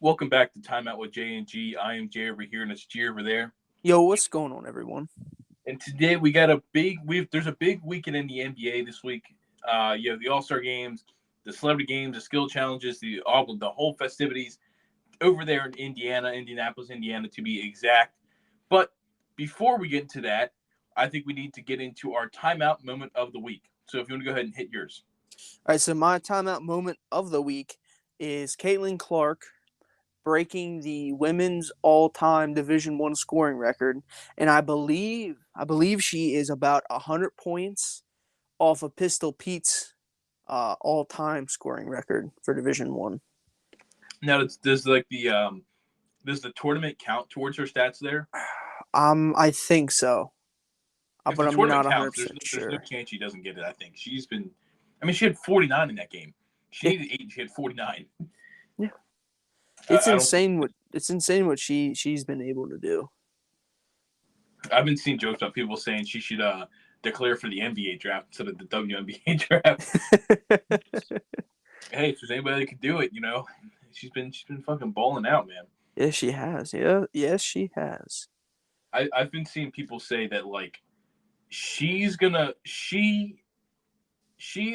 Welcome back to Timeout with J and G. I am Jay over here, and it's G over there. Yo, what's going on, everyone? And today we got a big. There's a big weekend in the NBA this week. You have the All Star games, the celebrity games, the skill challenges, the whole festivities over there in Indianapolis, Indiana, to be exact. But before we get into that, I think we need to get into our timeout moment of the week. So if you want to go ahead and hit yours. All right, so my timeout moment of the week is Caitlin Clark breaking the women's all-time Division One scoring record, and I believe she is about 100 points off of Pistol Pete's all-time scoring record for Division One. Now, does the tournament count towards her stats there? I think so, If but the I'm not tournament counts, 100% there's no sure. chance she doesn't get it. I think she's been. I mean, she had 49 in that game. She Yeah, needed 8. She had 49. yeah. It's I don't. insane what she's been able to do. I've been seeing jokes about people saying she should declare for the NBA draft instead of the WNBA draft. Hey, if there's anybody that could do it, she's been fucking balling out, man. Yes, she has. Yeah, yes, she has. I've been seeing people say that like she's gonna she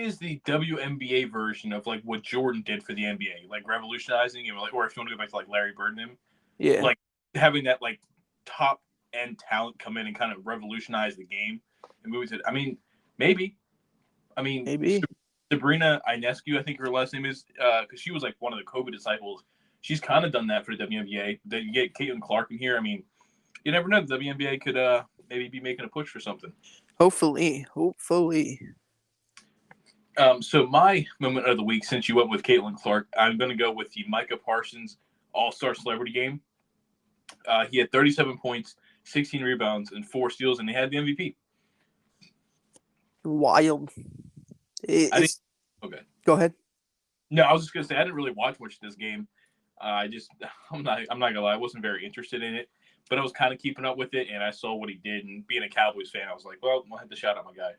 is the WNBA version of like what Jordan did for the NBA, like revolutionizing it, like, or if you want to go back to like Larry Bird and him, Yeah, like having that like top end talent come in and kind of revolutionize the game and move it. I mean, maybe. I mean, maybe. Sabrina Ionescu, I think her last name is, because she was like one of the COVID disciples. She's kind of done that for the WNBA. Then you get Caitlin Clark in here. I mean, you never know. The WNBA could maybe be making a push for something. Hopefully. So my moment of the week, since you went with Caitlin Clark, I'm going to go with the Micah Parsons All-Star Celebrity Game. He had 37 points, 16 rebounds, and 4 steals, and he had the MVP. Wild. I think. It's Okay. Go ahead. No, I was just going to say I didn't really watch much of this game. I'm not gonna lie, I wasn't very interested in it, but I was kind of keeping up with it, and I saw what he did. And being a Cowboys fan, I was like, well, I'll have to shout out my guy.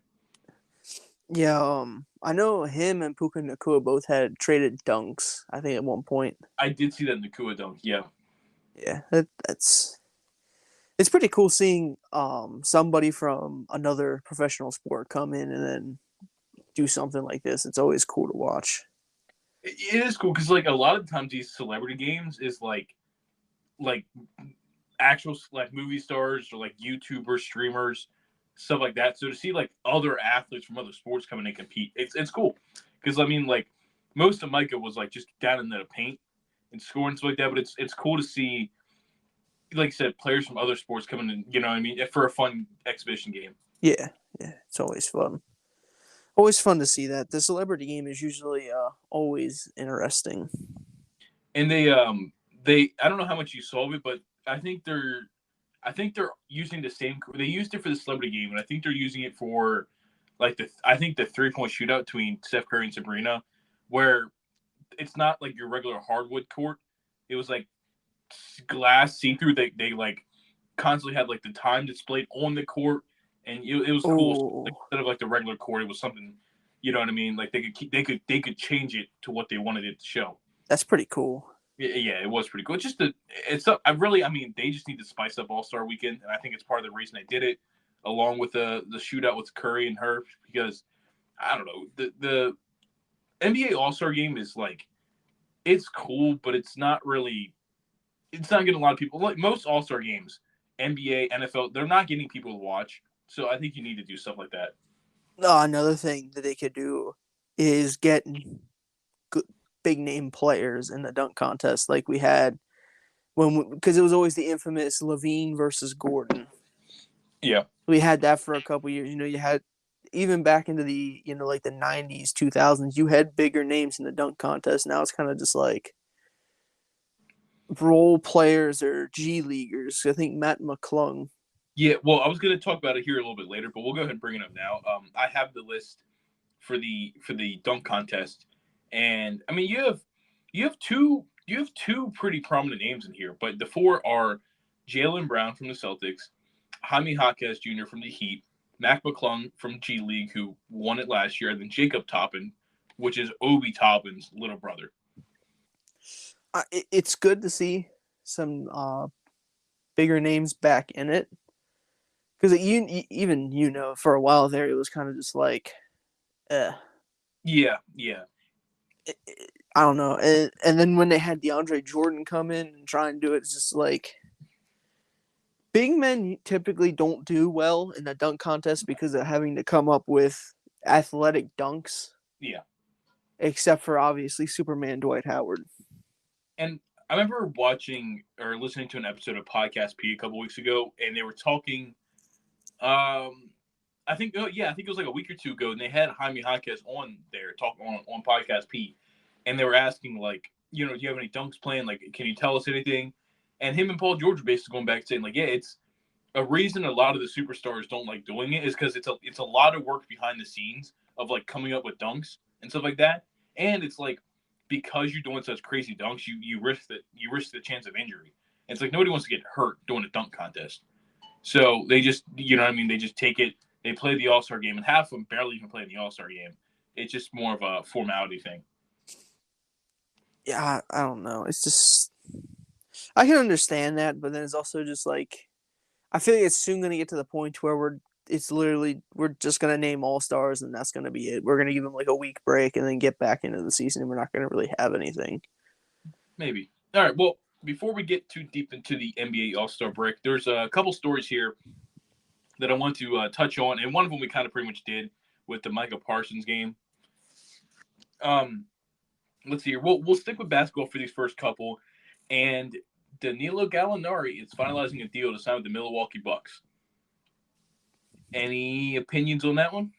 Yeah, I know him and Puka Nakua both had traded dunks, I think, at one point. I did see that in the Kua dunk. Yeah, Yeah, that's it's pretty cool seeing somebody from another professional sport come in and then do something like this. It's always cool to watch. it is cool because like a lot of times these celebrity games is like actual like movie stars or like YouTubers, streamers, stuff like that. So to see like other athletes from other sports come in and compete, it's cool because I mean like most of Micah was like just down in the paint and scoring stuff like that, but it's cool to see, like I said, players from other sports coming in. You know what I mean, for a fun exhibition game. Yeah, yeah, it's always fun. Always fun to see that. The celebrity game is usually always interesting. And they I don't know how much you saw of it, but I think they're using the same. They used it for the celebrity game, and I think they're using it for like the 3-point shootout between Steph Curry and Sabrina, where it's not like your regular hardwood court. It was like glass see through. They like constantly had like the time displayed on the court, and it was cool. Like, Oh, instead of like the regular court, it was something. You know what I mean? Like they could change it to what they wanted it to show. that's pretty cool. Yeah, it was pretty cool. I mean, they just need to spice up All Star Weekend, and I think it's part of the reason they did it, along with the shootout with Curry and her, because I don't know the NBA All Star Game is like it's cool, but it's not getting a lot of people. Like most All Star games, NBA, NFL, they're not getting people to watch. So I think you need to do stuff like that. Another thing that they could do is get good, big name players in the dunk contest, like we had because it was always the infamous Levine versus Gordon. Yeah, We had that for a couple years. You had even back into the like the 90s, 2000s. You had bigger names in the dunk contest. Now it's kind of just like role players or G leaguers. I think Matt McClung. yeah. Well, I was going to talk about it here a little bit later, but we'll go ahead and bring it up now. I have the list for the dunk contest, and I mean you have two pretty prominent names in here, but the four are Jalen Brown from the Celtics, Jaime Jaquez Jr. from the Heat, Mac McClung from G League, who won it last year, and then Jacob Toppin, which is Obi Toppin's little brother. It's good to see some bigger names back in it because even for a while there it was kind of just like, eh. Yeah, yeah. I don't know. And then when they had DeAndre Jordan come in and try and do it, it's just like big men typically don't do well in the dunk contest because of having to come up with athletic dunks, Yeah. except for obviously Superman Dwight Howard. And I remember watching or listening to an episode of Podcast P a couple weeks ago, and they were talking. I think, oh, yeah, I think it was like a week or two ago, and they had Jaime Jaquez on there talking on Podcast P, and they were asking like, do you have any dunks planned? Like, can you tell us anything? And him and Paul George were basically going back saying like, yeah, it's a reason a lot of the superstars don't like doing it is because it's a lot of work behind the scenes of like coming up with dunks and stuff like that, and it's like because you're doing such crazy dunks, you risk the chance of injury. And it's like nobody wants to get hurt doing a dunk contest, so they just they just take it. They play the All Star game, and half of them barely even play in the All Star game. It's just more of a formality thing. Yeah, I don't know. It's just I can understand that, but then it's also just like I feel like it's soon going to get to the point where we're just going to name all stars and that's going to be it. We're going to give them like a week break and then get back into the season and we're not going to really have anything. Maybe. All right. Well, before we get too deep into the NBA All Star break, there's a couple stories here that I want to touch on, and one of them we kind of pretty much did with the Micah Parsons game. Um, let's see here. We'll stick with basketball for these first couple, and Danilo Gallinari is finalizing a deal to sign with the Milwaukee Bucks. Any opinions on that one?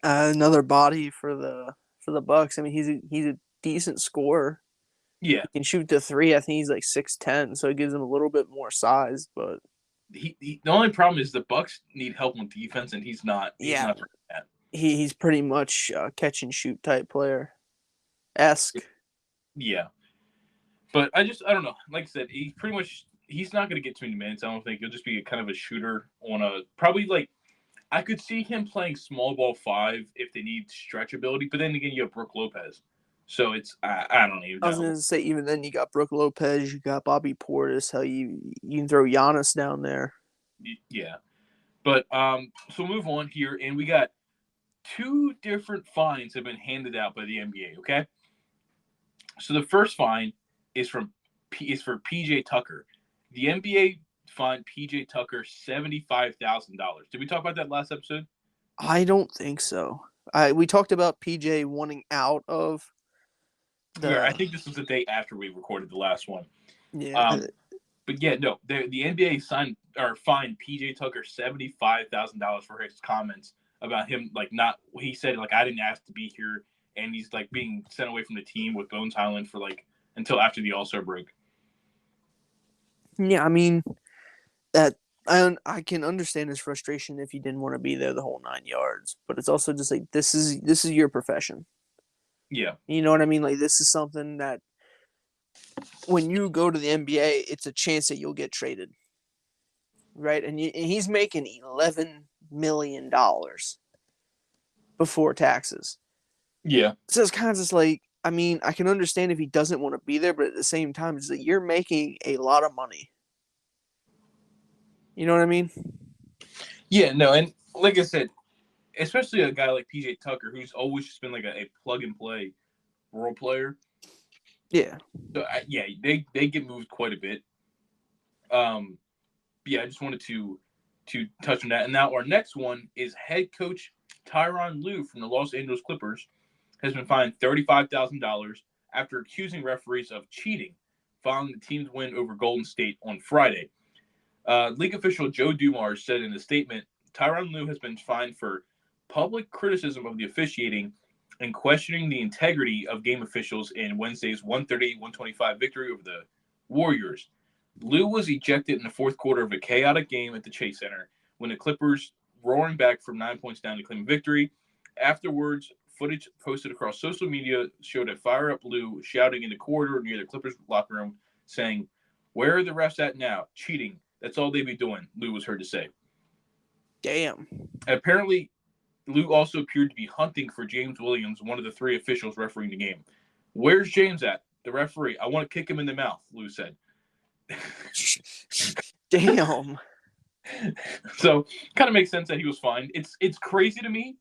Another body for the Bucks. I mean, he's a decent scorer. Yeah. He can shoot the three. I think he's like 6'10", so it gives him a little bit more size. But The only problem is the Bucks need help on defense, and he's not. He's yeah, not that. he's pretty much a catch and shoot type player esque. Yeah, but I don't know. Like I said, he's not going to get too many minutes. I don't think he'll just be a kind of a shooter on a probably like I could see him playing small ball five if they need stretch ability. But then again, you have Brooke Lopez, so it's I don't even I was know. gonna say even then you got Brooke Lopez, you got Bobby Portis. How you can throw Giannis down there. Yeah, but so we'll move on here, and we got two different fines have been handed out by the NBA. Okay, so the first fine is for PJ Tucker. The NBA fined PJ Tucker $75,000. Did we talk about that last episode? I don't think so. We talked about PJ wanting out of Yeah, I the think this was the day after we recorded the last one. yeah. Um, but yeah, no, the NBA signed or fined PJ Tucker $75,000 for his comments about him like not. He said like I didn't ask to be here, and he's like being sent away from the team with Bones Highland for like until after the All Star break. Yeah, I mean that I can understand his frustration if he didn't want to be there the whole 9 yards, but it's also just like this is your profession. Yeah, You know what I mean? Like this is something that when you go to the NBA, it's a chance that you'll get traded, right? And he's making $11 million before taxes. yeah, So it's kind of just like I mean I can understand if he doesn't want to be there, but at the same time, it's like you're making a lot of money. You know what I mean? yeah. No, and like I said, especially a guy like PJ Tucker, who's always just been like a plug and play role player. Yeah. So yeah, they get moved quite a bit. Um, yeah, I just wanted to touch on that. And now our next one is head coach Tyronn Lue from the Los Angeles Clippers has been fined $35,000 after accusing referees of cheating following the team's win over Golden State on Friday. League official Joe Dumars said in a statement, Tyronn Lue has been fined for public criticism of the officiating and questioning the integrity of game officials in Wednesday's 130-125 victory over the Warriors. Lue was ejected in the fourth quarter of a chaotic game at the Chase Center when the Clippers, roaring back from 9 points down to claim victory. Afterwards, footage posted across social media showed a fire-up Lue shouting in the corridor near the Clippers locker room, saying, "Where are the refs at now? Cheating. That's all they be doing," Lue was heard to say. Damn. Apparently, Lue also appeared to be hunting for James Williams, one of the three officials refereeing the game. "Where's James at?" The referee, I want to kick him in the mouth, Lou said. Damn. So kind of makes sense that he was fined. It's crazy to me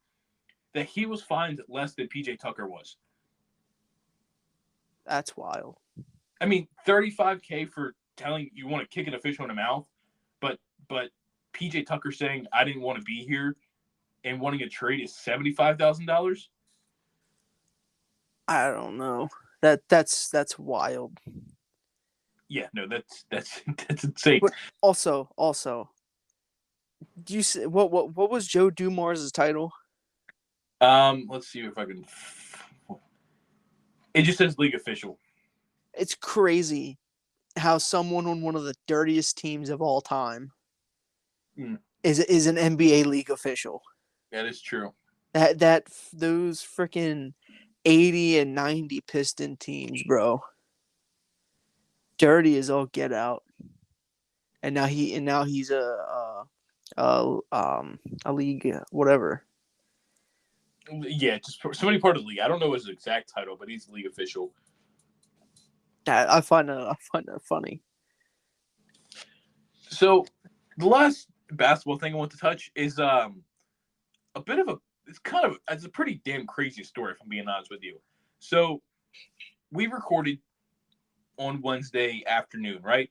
that he was fined less than PJ Tucker was. That's wild. I mean, $35K for telling you want to kick an official in the mouth, but PJ Tucker saying I didn't want to be here and wanting a trade is $75,000. I don't know. That's wild. Yeah, no, that's insane. But also, do you see what was Joe Dumars' title? Let's see if I can. It just says league official. It's crazy how someone on one of the dirtiest teams of all time is an NBA league official. That is true. That those freaking 80 and 90 Piston teams, bro. Dirty as all get out. And now he's a league whatever. Yeah, just somebody part of the league. I don't know his exact title, but he's league official. I find that funny. So the last basketball thing I want to touch is a bit of it's a pretty damn crazy story, if I'm being honest with you. So we recorded on Wednesday afternoon, right?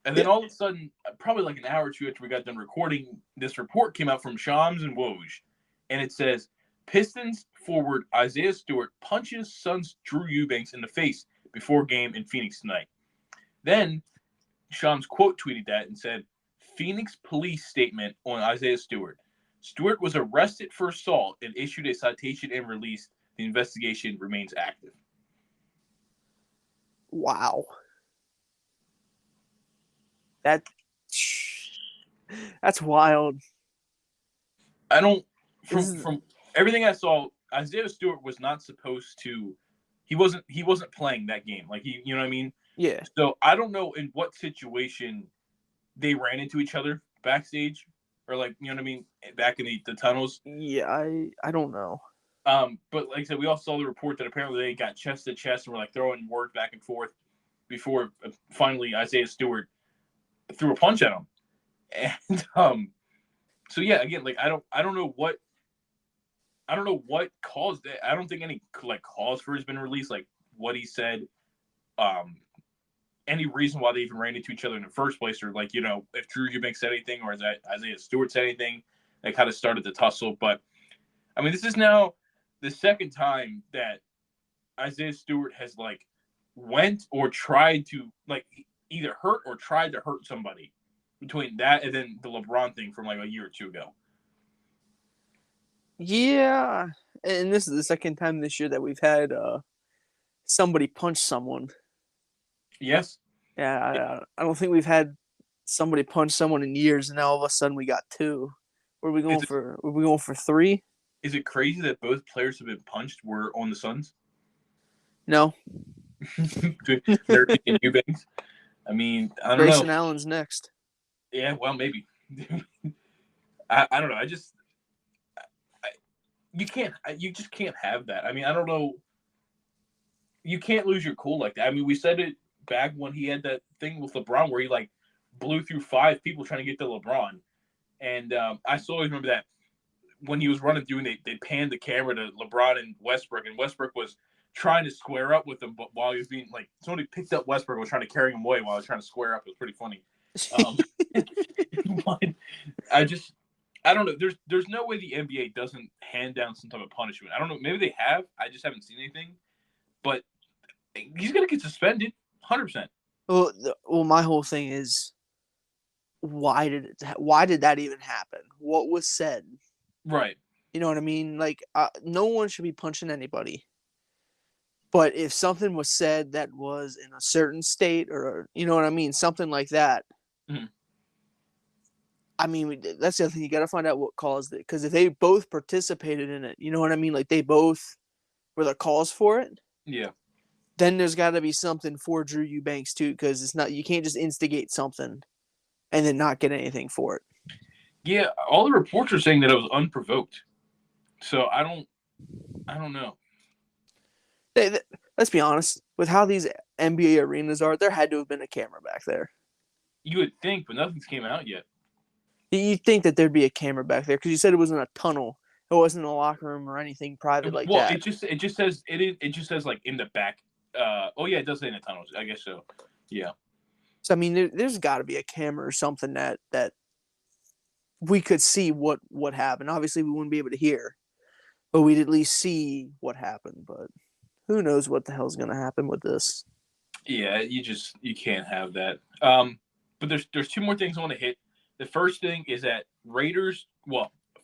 And then all of a sudden, probably like an hour or two after we got done recording, this report came out from Shams and Woj, and it says Pistons forward Isaiah Stewart punches Suns Drew Eubanks in the face before game in Phoenix tonight. Then Shams quote tweeted that and said, Phoenix police statement on Isaiah Stewart. Stewart was arrested for assault and issued a citation and released. The investigation remains active. Wow. That's wild. I don't from everything I saw, Isaiah Stewart was not supposed to. He wasn't playing that game. Like you know what I mean? Yeah. So I don't know in what situation they ran into each other backstage, or like you know what I mean, back in the tunnels. Yeah, I don't know. But like I said, we all saw the report that apparently they got chest to chest and were like throwing words back and forth before finally Isaiah Stewart threw a punch at him. And so yeah, again, like I don't know what caused it. I don't think any like cause for it has been released, like what he said, any reason why they even ran into each other in the first place, or like, you know, if Drew Eubanks said anything or Isaiah Stewart said anything that kind of started the tussle. But I mean, this is now the second time that Isaiah Stewart has like went or tried to like either hurt or tried to hurt somebody, between that and then the LeBron thing from like a year or two ago. Yeah, and this is the second time this year that we've had somebody punch someone. Yes. Yeah, I don't think we've had somebody punch someone in years, and now all of a sudden we got two. Were we going for three? Is it crazy that both players have been punched were on the Suns? No. They're in Eubanks. I mean, I don't Grayson know. Allen's next. Yeah, well, maybe. I don't know. You just can't have that. I mean, I don't know. You can't lose your cool like that. I mean, we said it back when he had that thing with LeBron where he like blew through 5 people trying to get to LeBron. And I still always remember that when he was running through and they panned the camera to LeBron and Westbrook was trying to square up with him, but while he was being like, somebody picked up Westbrook and was trying to carry him away while I was trying to square up. It was pretty funny. I don't know. There's no way the NBA doesn't hand down some type of punishment. I don't know. Maybe they have. I just haven't seen anything. But he's gonna get suspended, 100%. Well, my whole thing is, why did that even happen? What was said? Right. You know what I mean? Like, no one should be punching anybody. But if something was said that was in a certain state, or you know what I mean, something like that. Mm-hmm. I mean, that's the other thing. You got to find out what caused it. Because if they both participated in it, you know what I mean? Like, they both were the cause for it. Yeah. Then there's got to be something for Drew Eubanks, too. Because it's not, you can't just instigate something and then not get anything for it. Yeah. All the reports are saying that it was unprovoked. So I don't know. Let's be honest. With how these NBA arenas are, there had to have been a camera back there. You would think, but nothing's came out yet. You'd think that there'd be a camera back there because you said it was in a tunnel. It wasn't a locker room or anything private like Well, that. it just says like in the back. Oh yeah, it does say in the tunnels. I guess so. Yeah. So I mean, there's got to be a camera or something that we could see what happened. Obviously, we wouldn't be able to hear, but we'd at least see what happened. But who knows what the hell's gonna happen with this? Yeah, you can't have that. But there's two more things I want to hit. The first thing is that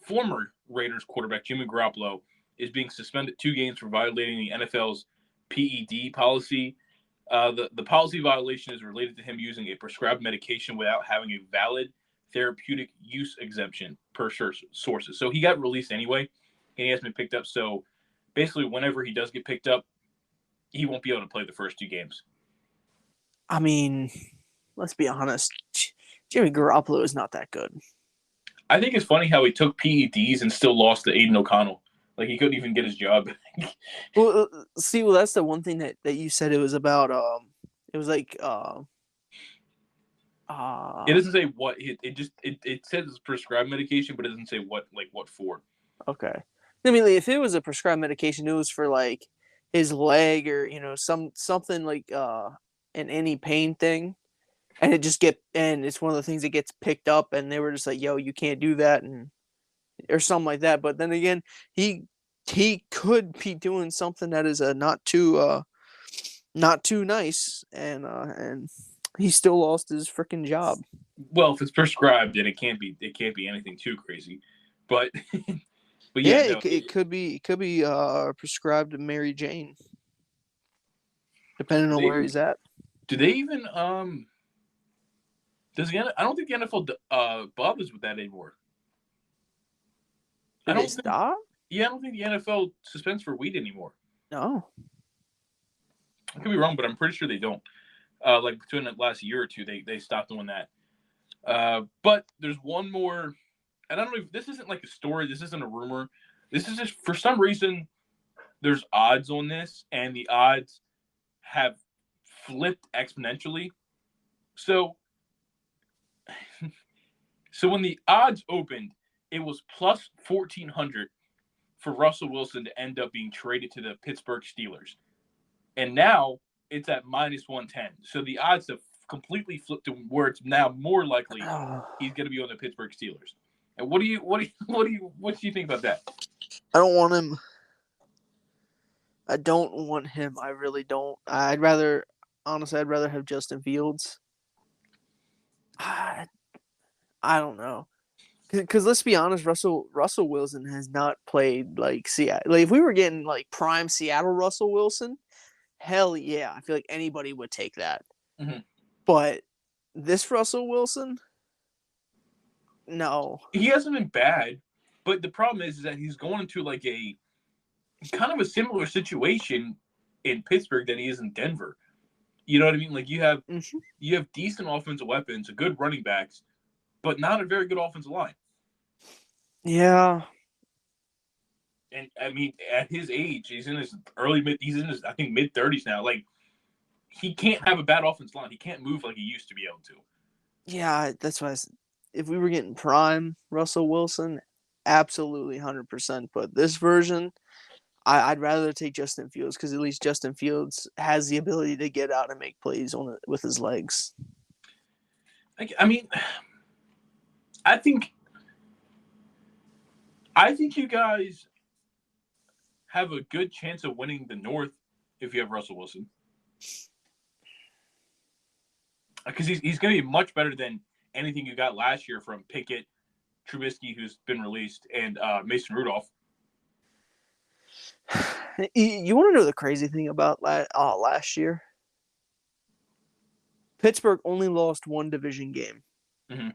former Raiders quarterback Jimmy Garoppolo is being suspended 2 games for violating the NFL's PED policy. The policy violation is related to him using a prescribed medication without having a valid therapeutic use exemption per sources. So he got released anyway, and he hasn't been picked up. So basically, whenever he does get picked up, he won't be able to play the first 2 games. I mean, let's be honest. Jimmy Garoppolo is not that good. I think it's funny how he took PEDs and still lost to Aiden O'Connell. Like he couldn't even get his job. Well, that's the one thing that you said it was about. It was like It doesn't say what it says it's prescribed medication, but it doesn't say what for. Okay. I mean, if it was a prescribed medication, it was for like his leg or something like an any pain thing, and it's one of the things that gets picked up, and they were just like, "Yo, you can't do that," and or something like that. But then again, he could be doing something that is not too nice, and he still lost his freaking job. Well, if it's prescribed, then it can't be anything too crazy. But but yeah, no, it could be prescribed to Mary Jane, depending on where he's at. Do they even I don't think the NFL bothers with that anymore. Did they stop? Yeah, I don't think the NFL suspends for weed anymore. No. I could be wrong, but I'm pretty sure they don't. Like between the last year or two, they stopped doing that. But there's one more, and I don't know if this isn't like a story. This isn't a rumor. This is just for some reason there's odds on this, and the odds have flipped exponentially. So when the odds opened, it was plus 1,400 for Russell Wilson to end up being traded to the Pittsburgh Steelers. And now it's at minus 110. So the odds have completely flipped to where it's now more likely he's going to be on the Pittsburgh Steelers. And what do you think about that? I don't want him. I really don't. I'd rather have Justin Fields. I don't know. Because let's be honest, Russell Wilson has not played like Seattle. Like if we were getting like prime Seattle Russell Wilson, hell yeah, I feel like anybody would take that. Mm-hmm. But this Russell Wilson, no, he hasn't been bad. But the problem is that he's going into like a kind of a similar situation in Pittsburgh than he is in Denver. You know what I mean? Like you have decent offensive weapons, good running backs, but not a very good offensive line. Yeah. And I mean, at his age, he's in his I think mid-30s now. Like he can't have a bad offensive line. He can't move like he used to be able to. Yeah, that's why if we were getting prime Russell Wilson, absolutely 100%. But this version, I'd rather take Justin Fields because at least Justin Fields has the ability to get out and make plays with his legs. I mean, I think you guys have a good chance of winning the North if you have Russell Wilson. Because he's going to be much better than anything you got last year from Pickett, Trubisky, who's been released, and Mason Rudolph. You want to know the crazy thing about last year? Pittsburgh only lost one division game. Mm-hmm.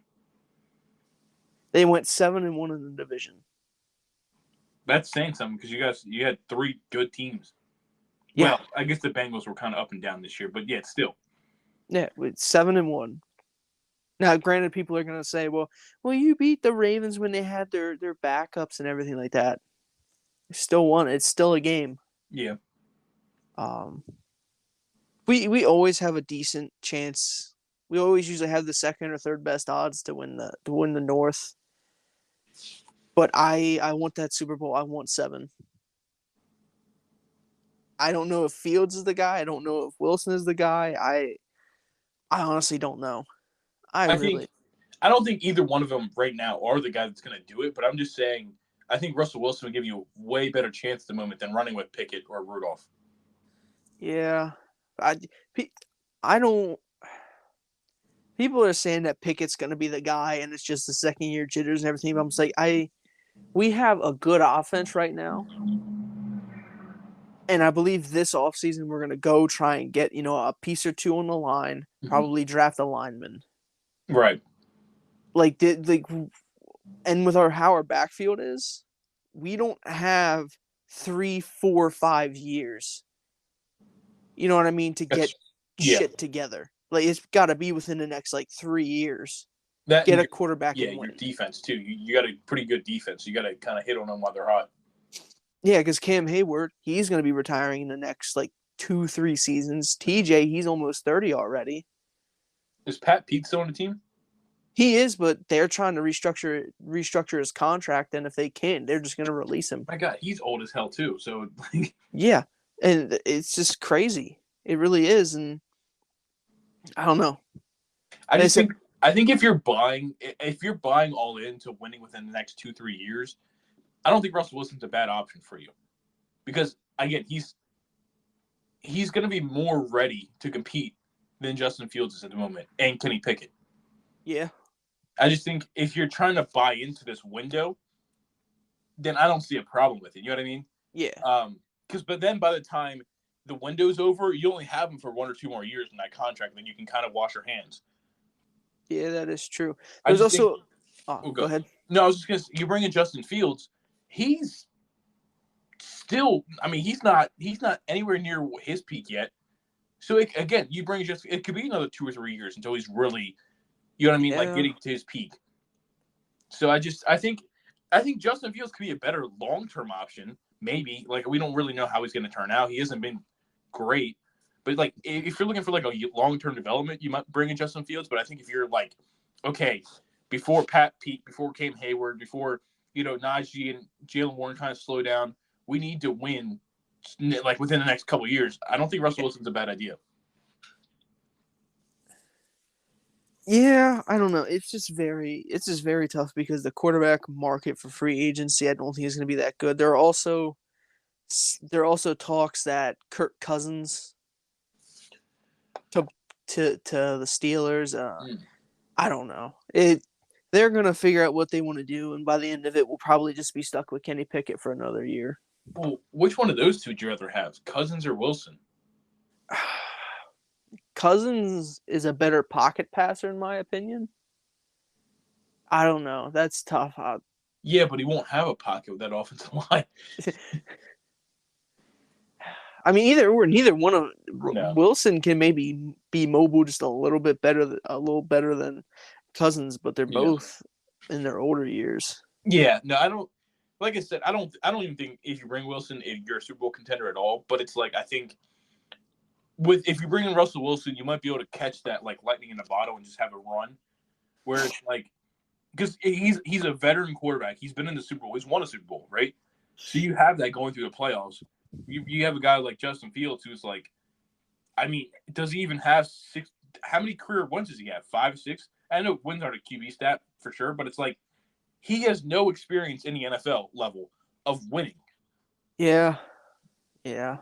They went 7-1 in the division. That's saying something because you had 3 good teams. Yeah. Well, I guess the Bengals were kind of up and down this year, but yeah, still. Yeah, with 7-1. Now, granted, people are going to say, well, you beat the Ravens when they had their backups and everything like that. You still won. It's still a game. Yeah. We always have a decent chance. We always usually have the second or third best odds to win the North. But I want that Super Bowl. I want 7. I don't know if Fields is the guy. I don't know if Wilson is the guy. I honestly don't know. I I really think I don't think either one of them right now are the guy that's going to do it, but I'm just saying I think Russell Wilson would give you a way better chance at the moment than running with Pickett or Rudolph. yeah. I I don't. People are saying that Pickett's going to be the guy, and it's just the second year jitters and everything. But I'm just like, we have a good offense right now, and I believe this offseason we're going to go try and get a piece or two on the line, Mhm. probably draft a lineman. Right. Like and with how our backfield is, we don't have 3, 4, 5 years. You know what I mean? To get That's yeah. shit together. Like it's got to be within the next like 3 years. That Get and a quarterback yeah, and your win. defense too. You got a pretty good defense. You got to kind of hit on them while they're hot. Yeah, because Cam Hayward, he's going to be retiring in the next like 2, 3 seasons. TJ, he's almost 30 already. Is Pat Pete still on the team? He is, but they're trying to restructure his contract, and if they can't, they're just going to release him. My God, he's old as hell too. So like, Yeah, and it's just crazy. It really is, and I don't know. I They just said, think if you're buying all into winning within the next 2-3 years, I don't think Russell Wilson's a bad option for you because again he's going to be more ready to compete than Justin Fields is at the moment and Kenny Pickett. yeah, I just think if you're trying to buy into this window, then I don't see a problem with it. You know what I mean? yeah, But then by the time the window's over, you only have him for 1 or 2 more years in that contract, then you can kind of wash your hands. yeah, that is true. I There's just think. also, oh, Oh, go go. ahead. No, I was just gonna. You bring in Justin Fields. He's still. I mean, he's not anywhere near his peak yet. So again, you bring just. It could be another 2 or 3 years until he's really. You know what I mean? Like Yeah, getting to his peak. So I think Justin Fields could be a better long term option. Maybe like we don't really know how he's going to turn out. He hasn't been great, but like if you're looking for like a long term development, you might bring in Justin Fields. But I think if you're like, okay, before Pat Pete, before Cam Hayward, before Najee and Jalen Warren kind of slow down, we need to win like within the next couple of years. I don't think Russell Wilson's a bad idea. yeah. I don't know. It's just very tough because the quarterback market for free agency, I don't think is going to be that good. There are also talks that Kirk Cousins to to the Steelers. Mm. I don't know. They're gonna figure out what they want to do, and by the end of it, we'll probably just be stuck with Kenny Pickett for another year. Well, which one of those two would you rather have, Cousins or Wilson? Cousins is a better pocket passer, in my opinion. I don't know. That's tough. Yeah, but he won't have a pocket with that offensive line. I mean, either or, neither one of No. Wilson can maybe be mobile just a little better than Cousins, but they're Yeah. both in their older years. Yeah. No, I don't. Like I said, I don't even think if you bring Wilson, if you're a Super Bowl contender at all. But it's like I think if you bring in Russell Wilson, you might be able to catch that like lightning in a bottle and just have a run. Where it's like because he's a veteran quarterback. He's been in the Super Bowl. He's won a Super Bowl, right? So you have that going through the playoffs. You have a guy like Justin Fields who's like, I mean, does he even have six? How many career wins does he have? 5, 6? I know wins aren't a QB stat for sure, but it's like he has no experience in the NFL level of winning. Yeah, yeah.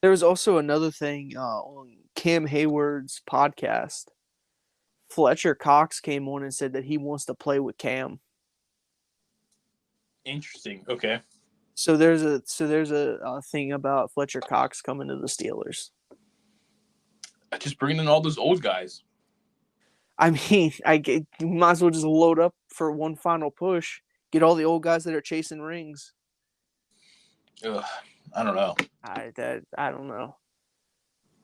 There was also another thing on Cam Hayward's podcast. Fletcher Cox came on and said that he wants to play with Cam. Interesting. Okay. So there's a thing about Fletcher Cox coming to the Steelers. Just bringing in all those old guys. I mean, might as well just load up for one final push. Get all the old guys that are chasing rings. Ugh, I don't know. I don't know.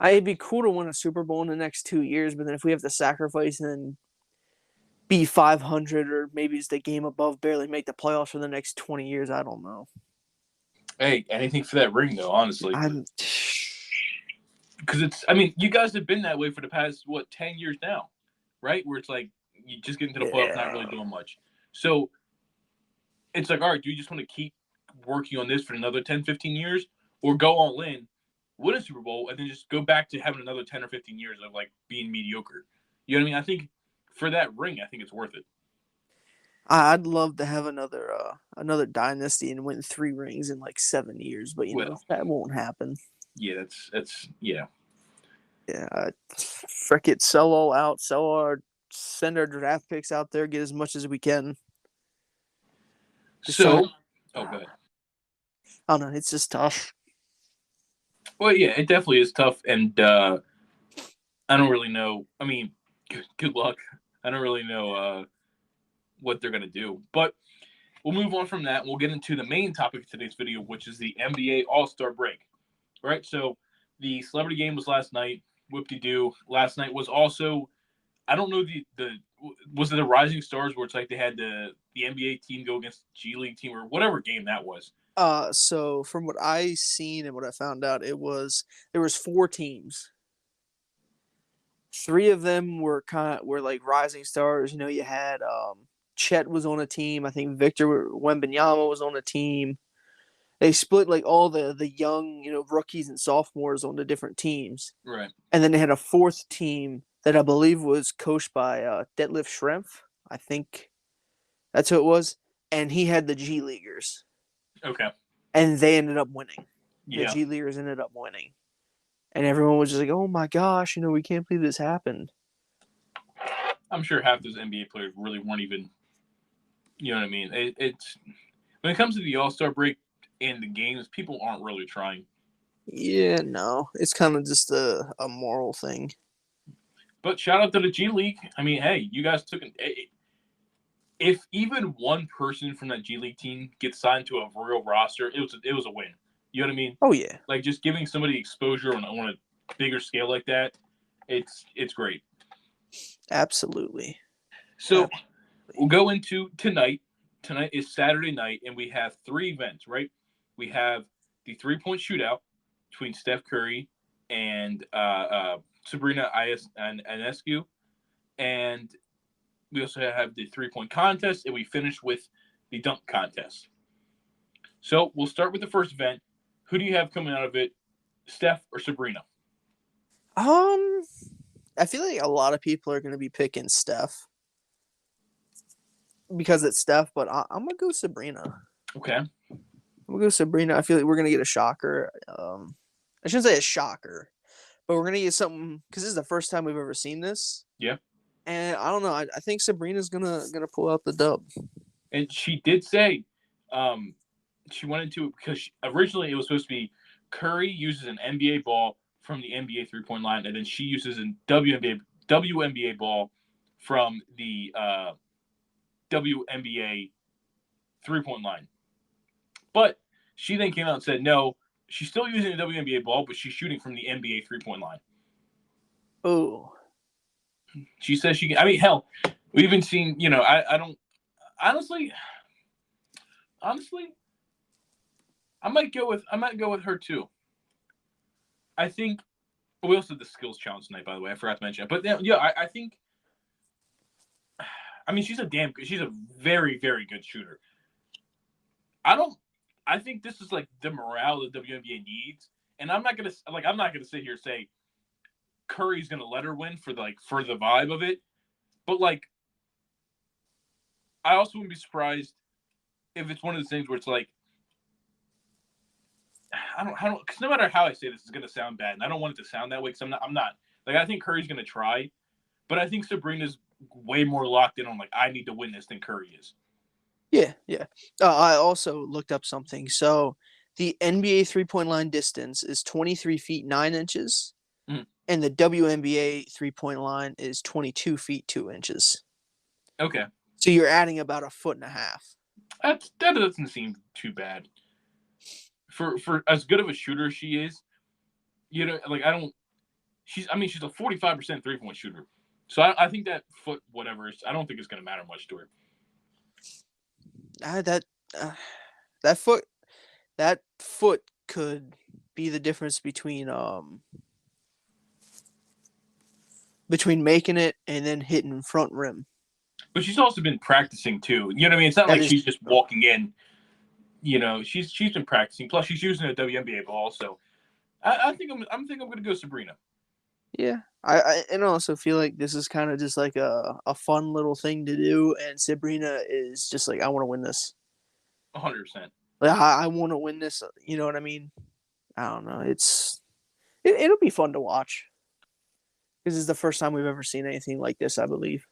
It'd be cool to win a Super Bowl in the next 2 years, but then if we have to sacrifice and then be 500 or maybe it's the game above, barely make the playoffs for the next 20 years, I don't know. Hey, anything for that ring though, honestly. I'm because it's. I mean, you guys have been that way for the past 10 years now, right? Where it's like you just get into the playoffs, not really Yeah. doing much. So it's like, all right, do you just want to keep working on this for another 10, 15 years, or go all in, win a Super Bowl, and then just go back to having another 10 or 15 years of like being mediocre? You know what I mean? I think for that ring, I think it's worth it. I'd love to have another dynasty and win 3 rings in like 7 years, but Well, that won't happen. yeah, that's yeah. Yeah, frick it, sell all out, send our draft picks out there, get as much as we can. Just trying So, to, oh, I good. don't know, it's just tough. Well, yeah, it definitely is tough, and I don't really know. I mean, good luck. I don't really know what they're gonna do, but we'll move on from that. And we'll get into the main topic of today's video, which is the NBA All Star break. All right, so the celebrity game was last night. Whoop de doo. Last night was also, I don't know, the was it the Rising Stars where it's like they had the NBA team go against G League team or whatever game that was. So from what I seen and what I found out, there was 4 teams. 3 of them were like rising stars. You had Chet was on a team. I think Victor Wembanyama was on a team. They split like all the young rookies and sophomores onto different teams, Right. and then they had a fourth team that I believe was coached by Detlef Schrempf. I think that's who it was, and he had the G Leaguers, Okay. and they ended up winning. The Yeah. G Leaguers ended up winning, and everyone was just like, "Oh my gosh, we can't believe this happened." I'm sure half those NBA players really weren't even. You know what I mean? It's when it comes to the All Star break and the games, people aren't really trying. Yeah, no, it's kind of just a moral thing. But shout out to the G League. I mean, hey, you guys took an. If even one person from that G League team gets signed to a real roster, it was a win. You know what I mean? Oh yeah, Like just giving somebody exposure on a bigger scale like that, it's great. absolutely. So we'll go into tonight. Tonight is Saturday night, and we have 3 events. Right? We have the 3-point shootout between Steph Curry and Sabrina Ionescu, and we also have the 3-point contest, and we finish with the dunk contest. So we'll start with the first event. Who do you have coming out of it, Steph or Sabrina? Um, I feel like a lot of people are going to be picking Steph because it's Steph, but I'm gonna go Sabrina. Okay. I'm gonna go Sabrina. I feel like we're gonna get a shocker. I shouldn't say a shocker, but we're gonna get something because this is the first time we've ever seen this, Yeah. and I don't know. I think Sabrina's gonna pull out the dub. And she did say um, she wanted to because originally it was supposed to be Curry uses an NBA ball from the NBA 3-point line, and then she uses a WNBA ball from the WNBA 3-point line. But she then came out and said no, she's still using the WNBA ball, but she's shooting from the NBA 3-point line. Oh, She says she can. I mean, hell, we've even seen. I don't honestly. Honestly, I might go with her too. I think we also did the skills challenge tonight, by the way. I forgot to mention it. But yeah, I think. I mean, she's a very, very good shooter. I don't. I think this is like the morale the WNBA needs, and I'm not gonna sit here and say Curry's gonna let her win for the vibe of it, but like I also wouldn't be surprised if it's one of those things where it's like I don't, because no matter how I say this, it's gonna sound bad, and I don't want it to sound that way because I'm not. Like I think Curry's gonna try, but I think Sabrina's way more locked in on like I need to win this than Curry is. yeah, yeah. I also looked up something. So the NBA 3-point line distance is 23 feet 9 inches, Mm. and the WNBA 3-point line is 22 feet 2 inches. Okay, So you're adding about a foot and a half. that doesn't seem too bad for as good of a shooter as she is. Like I don't. She's a 45% 3-point shooter, so I think that foot whatever. I don't think it's gonna matter much to her. That uh, that foot could be the difference between between making it and then hitting front rim. But she's also been practicing too. You know what I mean? It's not That like is she's just walking in. You know, she's been practicing. Plus, she's using a WNBA ball. So I'm going to go Sabrina. Yeah, I and I also feel like this is kind of just like a fun little thing to do, and Sabrina is just like I want to win this. 100%. Like I want to win this. You know what I mean? I don't know. It'll be fun to watch. This is the first time we've ever seen anything like this, I believe.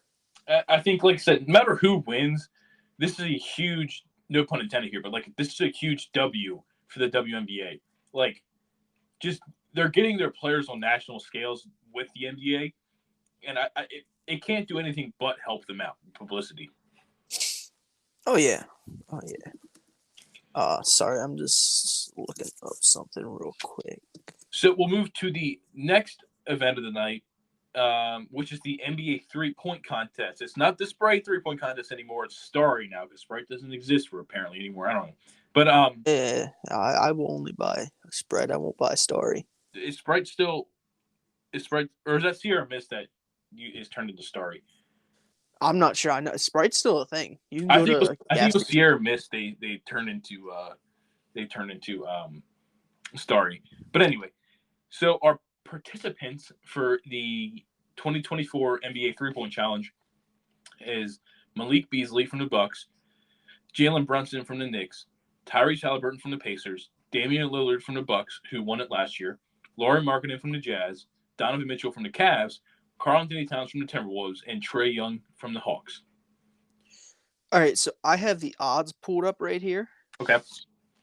I think, like I said, no matter who wins, this is a huge, no pun intended here, but like this is a huge W for the WNBA. Like, just they're getting their players on national scales with the NBA, and it can't do anything but help them out in publicity. Oh yeah, oh yeah. Sorry, I'm just looking up something real quick. So we'll move to the next event of the night, which is the NBA 3-point contest. It's not the Sprite 3-point contest anymore. It's Starry now because Sprite doesn't exist for apparently anymore. I don't know. But Yeah, I will only buy a spread. I won't buy Story. is Sprite still is Sprite or is that Sierra Mist that is turned into Starry? I'm not sure. I know Sprite's still a thing. You can go to like a I think gas it was station. Sierra Mist they turned into Starry. But anyway, so our participants for the 2024 NBA 3-point challenge is Malik Beasley from the Bucks, Jalen Brunson from the Knicks, Tyrese Halliburton from the Pacers, Damian Lillard from the Bucks, who won it last year, Laurie Markkinen from the Jazz, Donovan Mitchell from the Cavs, Karl-Anthony Towns from the Timberwolves, and Trae Young from the Hawks. All right, so I have the odds pulled up right here. Okay.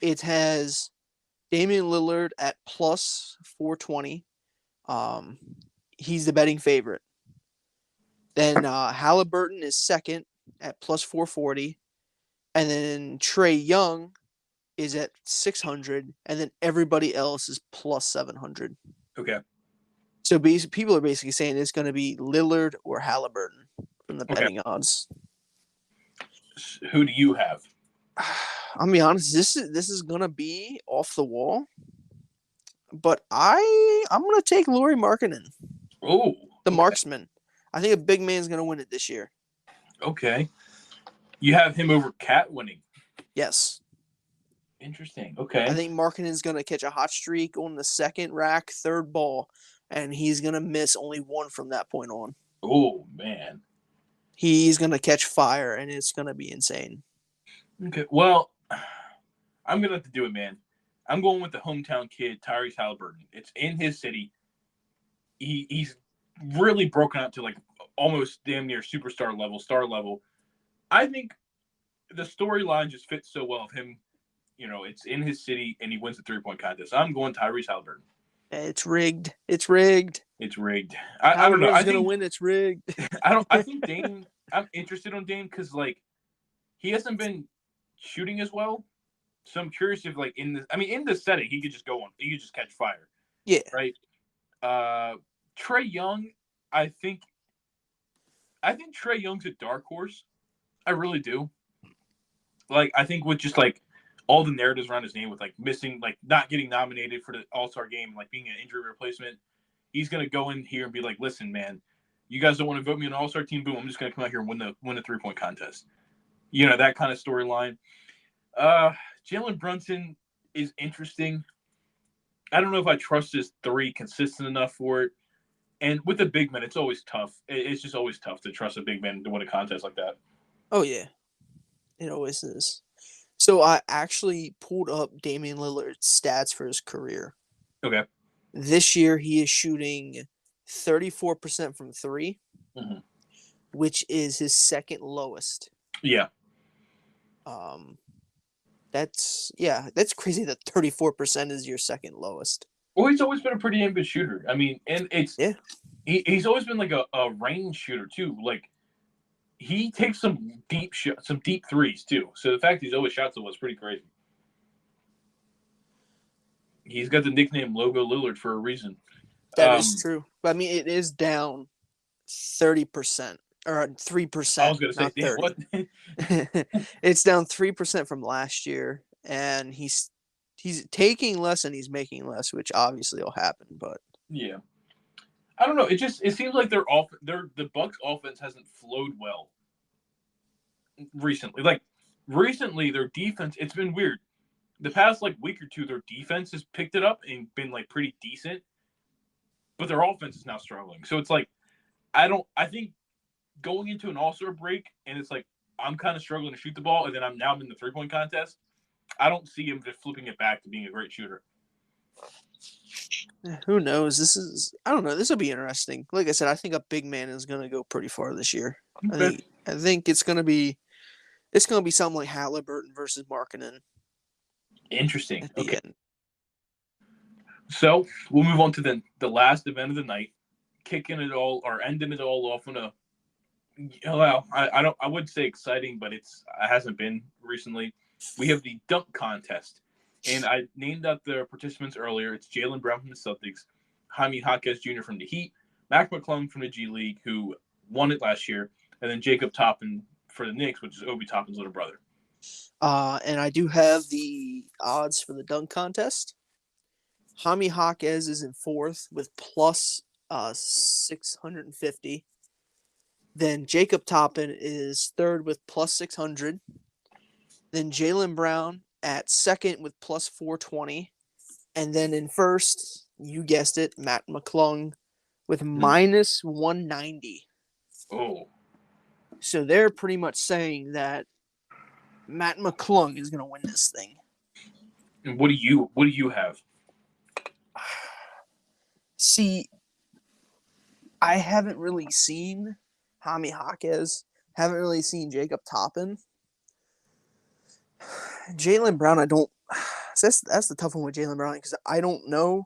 It has Damian Lillard at plus 420. He's the betting favorite. Then Halliburton is second at plus 440. And then Trae Young is at 600. And then everybody else is plus 700. Okay. So people are basically saying it's going to be Lillard or Halliburton from the betting odds. Who do you have? I'll be honest, this is gonna be off the wall, but I'm gonna take Laurie Markkinen, Oh, the marksman. I think a big man's gonna win it this year. Okay, you have him over Cat winning. Yes. Interesting. Okay. I think Markkinen's gonna catch a hot streak on the second rack, third ball, and he's gonna miss only one from that point on. Oh man. He's gonna catch fire, and it's gonna be insane. Okay. Well, I'm gonna have to do it, man. I'm going with the hometown kid, Tyrese Halliburton. It's in his city. He's really broken out to like almost damn near superstar level, star level. I think the storyline just fits so well of him. You know, it's in his city and he wins the 3-point contest. I'm going Tyrese Halliburton. It's rigged. It's rigged. It's rigged. I don't know. I think gonna win. It's rigged. I think Dame. I'm interested on Dame because like he hasn't been shooting as well. So I'm curious if like in this setting he could just go on. He could just catch fire. Yeah. Right. Trae Young. I think Trae Young's a dark horse. I really do. Like I think with just like all the narratives around his name with like missing, like not getting nominated for the All-Star game, like being an injury replacement, he's gonna go in here and be like, "Listen, man, you guys don't want to vote me on an All-Star team. Boom, I'm just gonna come out here and win the 3-point contest." You know, that kind of storyline. Jalen Brunson is interesting. I don't know if I trust his three consistent enough for it. And with the big men, it's always tough. It's just always tough to trust a big man to win a contest like that. Oh yeah, it always is. So I actually pulled up Damian Lillard's stats for his career. Okay. This year he is shooting 34% from 3, which is his second lowest. Yeah. That's crazy that 34% is your second lowest. Well, he's always been a pretty damn good shooter. I mean, and he's always been like a range shooter too. Like he takes some deep threes too. So the fact he's always shot so well is pretty crazy. He's got the nickname Logo Lillard for a reason. That is true. But I mean, it is down 30% or 3%. I was going to say, damn, what? It's down 3% from last year, and he's taking less and he's making less, which obviously will happen. But yeah, I don't know. It seems like the Bucks offense hasn't flowed well recently. Like recently, their defense, it's been weird. The past like week or two, their defense has picked it up and been like pretty decent, but their offense is now struggling. So it's like I don't. I think going into an All Star break, and it's like I'm kind of struggling to shoot the ball, and then I'm in the 3-point contest. I don't see him just flipping it back to being a great shooter. Who knows? I don't know. This will be interesting. Like I said, I think a big man is going to go pretty far this year. I think it's going to be something like Halliburton versus Markkanen Interesting. at the Okay. end. So we'll move on to the last event of the night, kicking it all or ending it all off on a well, I would say exciting, but it hasn't been recently. We have the dunk contest, and I named out the participants earlier. It's Jaylen Brown from the Celtics, Jaime Jaquez Jr. from the Heat, Mac McClung from the G League, who won it last year, and then Jacob Toppin for the Knicks, which is Obi Toppin's little brother. And I do have the odds for the dunk contest. Jaime Jaquez is in fourth with plus 650. Then Jacob Toppin is third with plus 600. Then Jaylen Brown at second with plus 420. And then in first, you guessed it, Matt McClung with minus 190. Oh. So they're pretty much saying that Matt McClung is going to win this thing. And what do you have? See, I haven't really seen Jaime Jaquez. Haven't really seen Jacob Toppin. Jaylen Brown, I don't. That's the tough one with Jaylen Brown because I don't know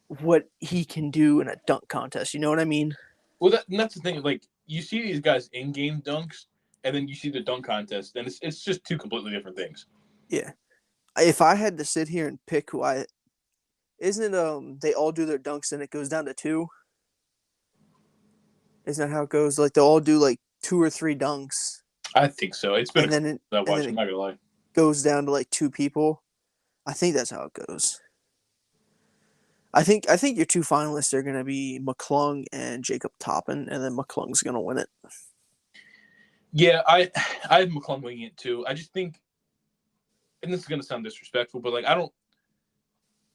what he can do in a dunk contest. You know what I mean? Well, that's the thing. Like you see these guys in-game dunks, and then you see the dunk contest, and it's just two completely different things. Yeah. If I had to sit here and pick who isn't they all do their dunks and it goes down to 2? Isn't that how it goes? Like they'll all do like 2 or 3 dunks. I think so. It's been and then I'm not gonna lie. Goes down to like 2 people. I think that's how it goes. I think your 2 finalists are gonna be McClung and Jacob Toppin, and then McClung's gonna win it. Yeah, I have McClung winning it too. I just think, and this is gonna sound disrespectful, but like I don't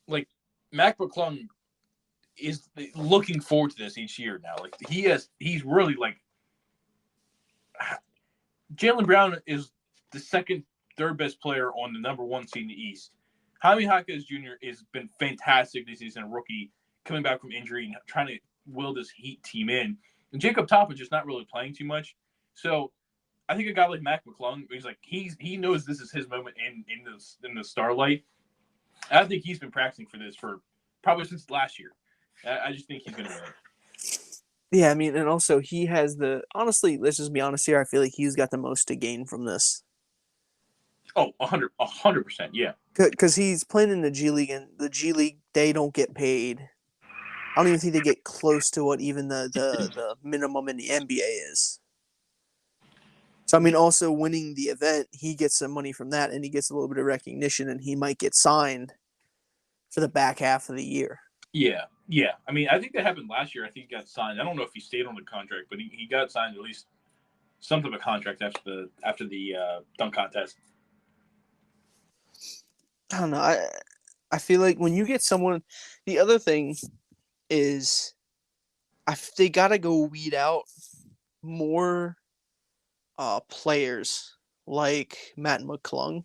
like Mac McClung is looking forward to this each year now. Like he's really like Jaylen Brown is the third best player on the number 1 seed in the East. Jaime Jaquez Jr. has been fantastic this season, a rookie coming back from injury and trying to will this Heat team in. And Jacob Toppin just not really playing too much. So I think a guy like Mac McClung, he's like he knows this is his moment in the starlight. I think he's been practicing for this for probably since last year. I just think he's going to win it. Yeah, I mean, and also he has honestly, let's just be honest here. I feel like he's got the most to gain from this. Oh, 100%, yeah. Because he's playing in the G League, and the G League, they don't get paid. I don't even think they get close to what even the minimum in the NBA is. So, I mean, also winning the event, he gets some money from that, and he gets a little bit of recognition, and he might get signed for the back half of the year. Yeah. I mean, I think that happened last year. I think he got signed. I don't know if he stayed on the contract, but he got signed at least some type of contract after the dunk contest. I don't know. I feel like when you get someone, the other thing is, they gotta go weed out more players like Matt McClung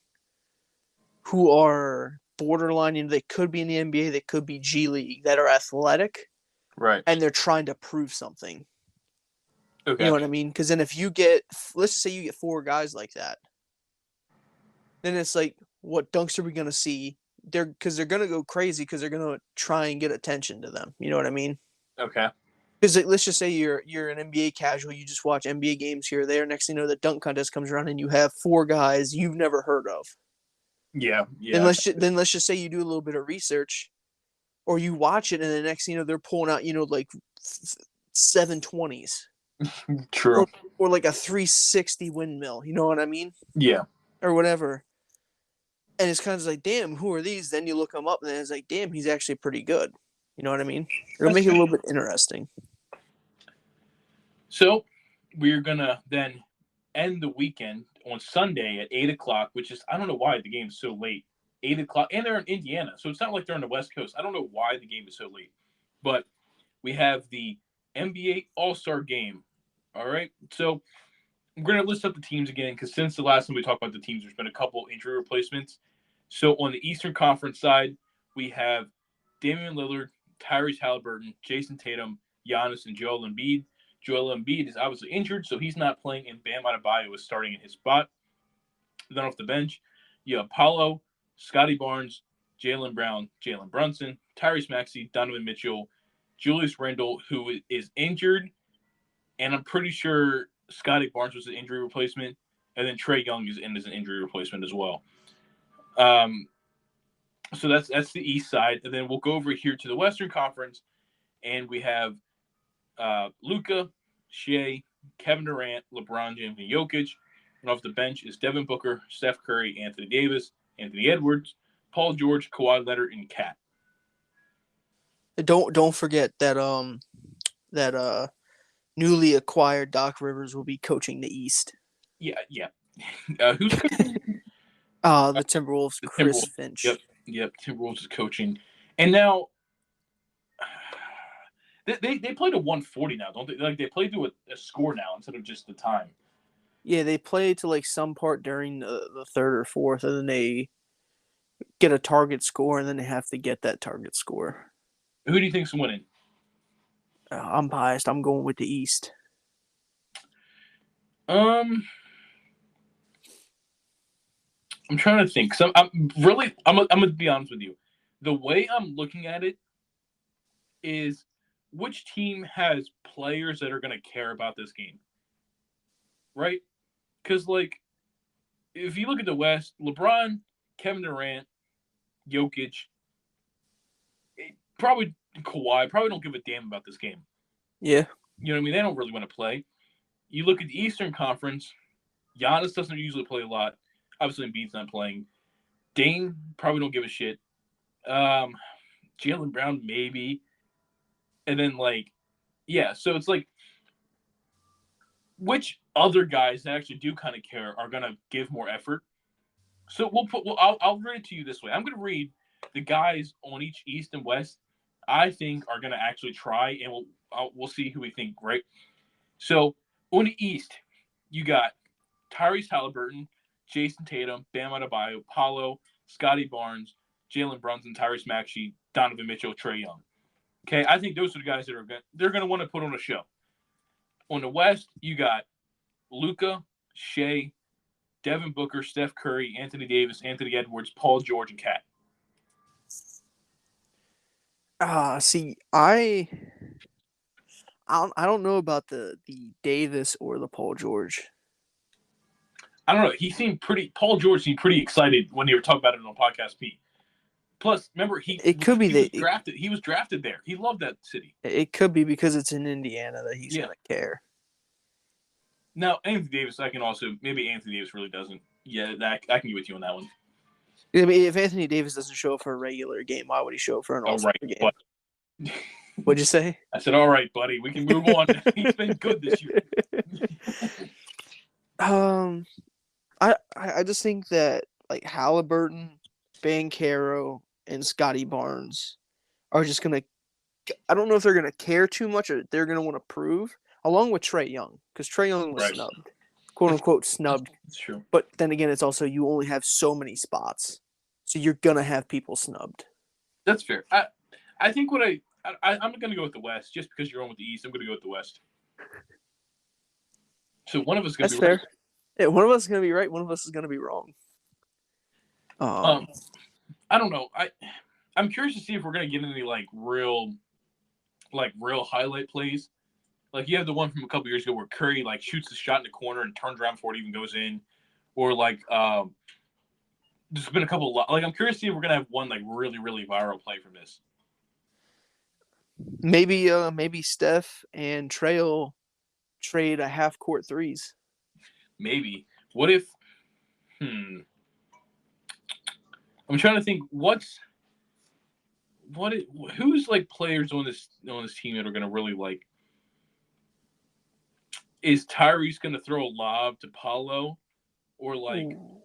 who are borderline. They could be in the NBA, they could be G League, that are athletic, right? And they're trying to prove something. Okay, you know what I mean? Because then if you let's just say you get 4 guys like that, then it's like, what dunks are we gonna see? Because they're gonna go crazy because they're gonna try and get attention to them. You know what I mean? Okay. Because let's just say you're an NBA casual, you just watch NBA games here or there. Next thing you know, the dunk contest comes around and you have 4 guys you've never heard of. Yeah. Then let's just say you do a little bit of research, or you watch it, and the next thing you know, they're pulling out like 720s. True. Or like a 360 windmill. You know what I mean? Yeah. Or whatever. And it's kind of like, damn, who are these? Then you look them up, and then it's like, damn, he's actually pretty good. You know what I mean? It'll That's make it a true. little bit interesting. So we're gonna then end the weekend on Sunday at 8 o'clock, which is I don't know why the game's so late. 8 o'clock, and they're in Indiana, so it's not like they're on the West Coast. I don't know why the game is so late, but we have the NBA All Star Game. All right, so I'm going to list up the teams again because since the last time we talked about the teams, there's been a couple injury replacements. So on the Eastern Conference side, we have Damian Lillard, Tyrese Halliburton, Jason Tatum, Giannis, and Joel Embiid. Joel Embiid is obviously injured, so he's not playing, and Bam Adebayo is starting in his spot. Then off the bench, you have Paulo, Scotty Barnes, Jaylen Brown, Jalen Brunson, Tyrese Maxey, Donovan Mitchell, Julius Randle, who is injured, and I'm pretty sure Scotty Barnes was an injury replacement, and then Trae Young is in as an injury replacement as well. So that's the East side, and then we'll go over here to the Western Conference, and we have Luka, Shea, Kevin Durant, LeBron James, and Jokic. And off the bench is Devin Booker, Steph Curry, Anthony Davis, Anthony Edwards, Paul George, Kawhi Leonard, and Cat. Don't forget that newly acquired Doc Rivers will be coaching the East. Yeah. Who's coaching? The Timberwolves, The Chris Timberwolves. Finch. Yep. Timberwolves is coaching, and now they play to 140 now, don't they? Like they play to a score now instead of just the time. Yeah, they play to like some part during the third or fourth, and then they get a target score, and then they have to get that target score. Who do you think's winning? I'm biased. I'm going with the East. I'm trying to think. So I'm gonna be honest with you. The way I'm looking at it is which team has players that are gonna care about this game, right? Because like if you look at the West, LeBron, Kevin Durant, Jokic, probably Kawhi, probably don't give a damn about this game. Yeah. You know what I mean? They don't really want to play. You look at the Eastern Conference, Giannis doesn't usually play a lot. Obviously, Embiid's not playing. Dame probably don't give a shit. Jaylen Brown maybe, and then so it's like which other guys that actually do kind of care are gonna give more effort. So I'll read it to you this way. I'm gonna read the guys on each East and West I think are gonna actually try, and we'll see who we think. Right. So on the East, you got Tyrese Halliburton, Jason Tatum, Bam Adebayo, Paulo, Scotty Barnes, Jalen Brunson, Tyrese Maxey, Donovan Mitchell, Trae Young. Okay, I think those are the guys that they're going to want to put on a show. On the West, you got Luka, Shea, Devin Booker, Steph Curry, Anthony Davis, Anthony Edwards, Paul George, and Cat. See, I don't know about the Davis or the Paul George. I don't know. Paul George seemed pretty excited when they were talking about it on podcast P. Plus, remember he was drafted there. He loved that city. It could be because it's in Indiana that he's gonna care. Now Anthony Davis, maybe Anthony Davis really doesn't. Yeah, I can get with you on that one. I mean, if Anthony Davis doesn't show up for a regular game, why would he show up for an All-Star game? But what'd you say? I said, all right, buddy, we can move on. He's been good this year. I just think that like Halliburton, Banchero, and Scotty Barnes are just gonna. I don't know if they're gonna care too much or they're gonna want to prove, along with Trae Young, because Trae Young was snubbed, quote unquote snubbed. That's true. But then again, it's also you only have so many spots, so you're gonna have people snubbed. That's fair. I think I'm gonna go with the West just because you're on with the East. I'm gonna go with the West. So one of us is gonna be fair. Right. Yeah, one of us is gonna be right. One of us is gonna be wrong. I don't know. I'm curious to see if we're gonna get any real highlight plays. Like you have the one from a couple years ago where Curry shoots the shot in the corner and turns around before it even goes in, or there's been a couple. I'm curious to see if we're gonna have one really really viral play from this. Maybe Steph and Trae will trade a half court threes. Maybe. What if? I'm trying to think. what? Who's like players on this team that are going to really like? Is Tyrese going to throw a lob to Paulo, or like? Ooh.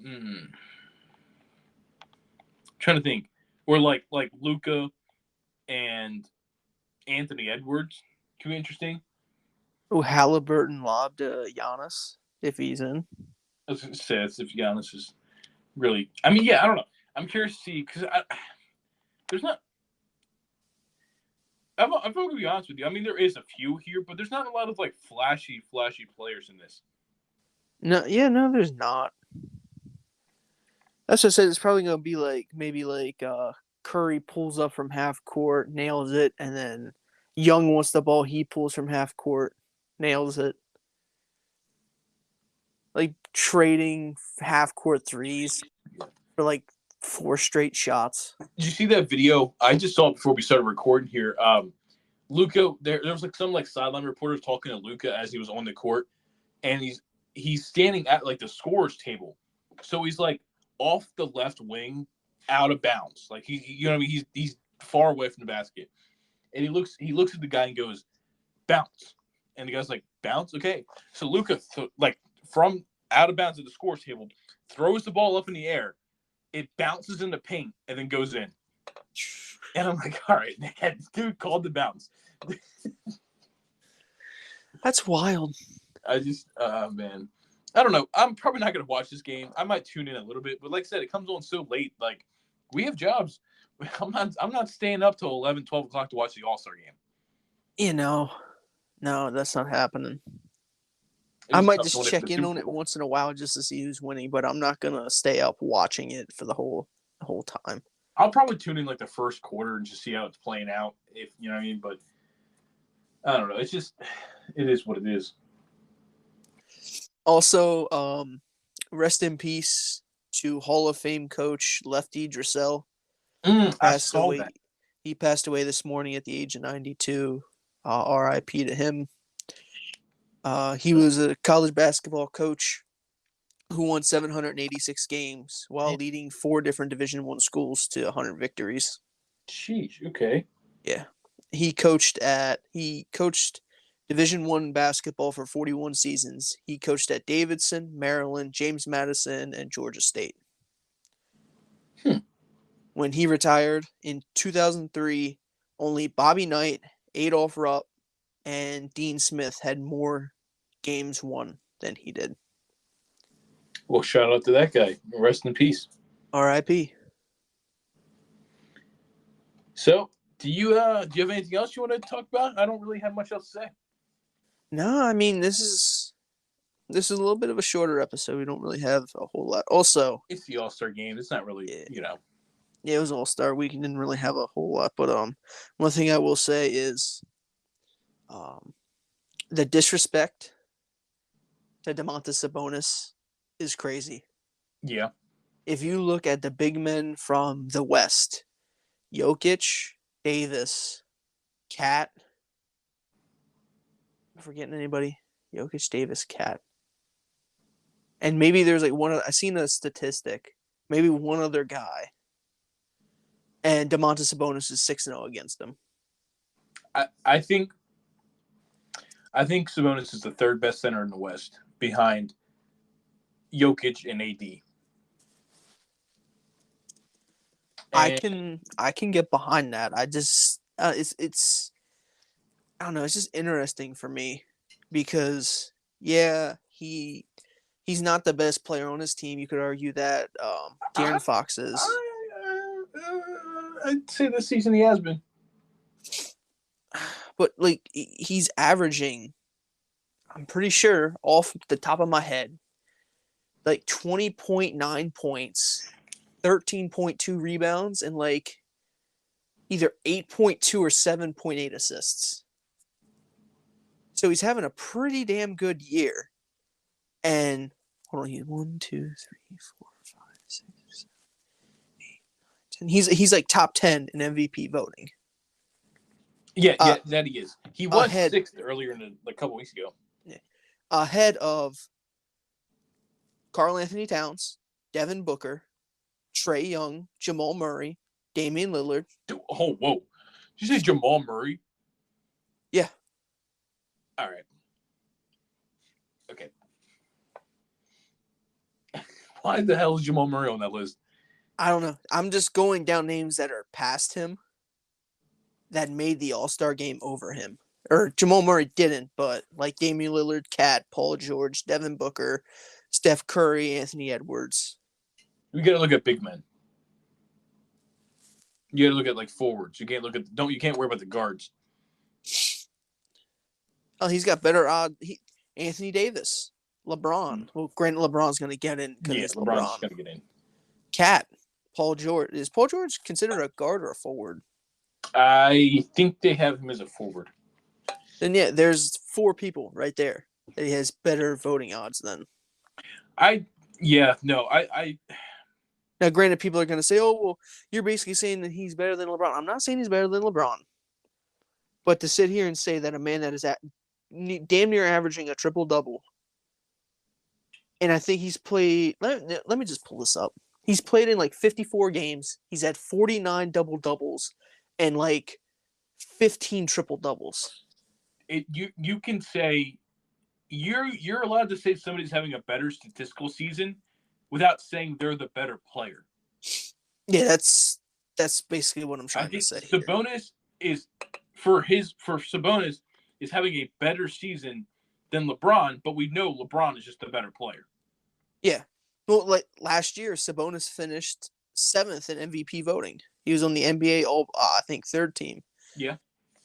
Mm, trying to think, or like Luca and Anthony Edwards could be interesting. Oh, Halliburton lobbed to Giannis if he's in. I was going to say that's if Giannis is really. I mean, yeah, I don't know. I'm curious to see because there's not. I'm going to be honest with you. I mean, there is a few here, but there's not a lot of like flashy players in this. No, yeah, no, there's not. That's what I said. It's probably gonna be like maybe like Curry pulls up from half court, nails it, and then Young wants the ball. He pulls from half court, nails it. Like trading half court threes for like 4 straight shots. Did you see that video? I just saw it before we started recording here. Luca, there was like some like sideline reporters talking to Luca as he was on the court, and he's standing at like the scorer's table, so he's like off the left wing, out of bounds. Like you know what I mean? He's far away from the basket, and he looks at the guy and goes, "Bounce," and the guy's like, "Bounce, okay." So Luca, like from out of bounds at the scorer's table, throws the ball up in the air. It bounces in the paint and then goes in. And I'm like, all right, man, dude called the bounce. That's wild. I just, man, I don't know. I'm probably not gonna watch this game. I might tune in a little bit, but like I said, it comes on so late. Like we have jobs. I'm not staying up till 11, 12 o'clock to watch the All-Star game. You know, no, that's not happening. It I was might tough just doing it for check the in Super on it Bowl. once in a while just to see who's winning, but I'm not gonna stay up watching it for the whole time. I'll probably tune in like the first quarter and just see how it's playing out. If you know what I mean, but I don't know. It's just, it is what it is. Also, rest in peace to Hall of Fame coach Lefty Driesell. I Passed saw away. that. He passed away this morning at the age of 92. R.I.P. to him. He was a college basketball coach who won 786 games while leading 4 different Division One schools to 100 victories. Sheesh. Okay. Yeah, he coached Division One basketball for 41 seasons. He coached at Davidson, Maryland, James Madison, and Georgia State. Hmm. When he retired in 2003, only Bobby Knight, Adolph Rupp, and Dean Smith had more games won than he did. Well, shout out to that guy. Rest in peace. R.I.P. So, do you have anything else you want to talk about? I don't really have much else to say. No, I mean this is a little bit of a shorter episode. We don't really have a whole lot. Also, It's the All-Star game. It's not really, yeah, it was All-Star week and didn't really have a whole lot. But one thing I will say is the disrespect to Domantas Sabonis is crazy. Yeah. If you look at the big men from the West, Jokic, Davis, Cat. Am I forgetting anybody? Jokic, Davis, Cat. And maybe there's like I seen a statistic. Maybe one other guy. And Domantas Sabonis is 6-0 against them. I think Sabonis is the third best center in the West behind Jokic and AD. I can get behind that. I just it's I don't know. It's just interesting for me because yeah, he's not the best player on his team. You could argue that De'Aaron Fox is. I'd say this season he has been. But like he's averaging, I'm pretty sure off the top of my head, like 20.9 points, 13.2 rebounds, and like either 8.2 or 7.8 assists. So he's having a pretty damn good year. And hold on, he's 1, 2, 3, 4, 5, 6, 7, 8, 9, 10. He's like top 10 in MVP voting. Yeah, that he is. He was sixth earlier in a couple weeks ago. Yeah, ahead of Karl Anthony Towns, Devin Booker, Trae Young, Jamal Murray, Damian Lillard. Oh, whoa. Did you say Jamal Murray? Yeah. All right. Okay. Why the hell is Jamal Murray on that list? I don't know. I'm just going down names that are past him that made the All-Star game over him. Or Jamal Murray didn't, but like Damian Lillard, Cat, Paul George, Devin Booker, Steph Curry, Anthony Edwards. We got to look at big men. You got to look at like forwards. You can't look at you can't worry about the guards. Oh, he's got better odds. Anthony Davis, LeBron. Well, granted, LeBron's going to get in because Yeah, it's LeBron's LeBron. going to get in. Cat, Paul George. Is Paul George considered a guard or a forward? I think they have him as a forward. Then yeah, there's 4 people right there that he has better voting odds than. Now, granted, people are going to say, "Oh, well, you're basically saying that he's better than LeBron." I'm not saying he's better than LeBron, but to sit here and say that a man that is at damn near averaging a triple double, and I think he's played. Let me just pull this up. He's played in like 54 games. He's had 49 double doubles and like 15 triple doubles. You can say you're allowed to say somebody's having a better statistical season without saying they're the better player. Yeah, that's basically what I'm trying to say. Sabonis is for Sabonis is having a better season than LeBron, but we know LeBron is just the better player. Yeah. Well, like last year, Sabonis finished 7th in MVP voting. He was on the NBA I think 3rd team. Yeah.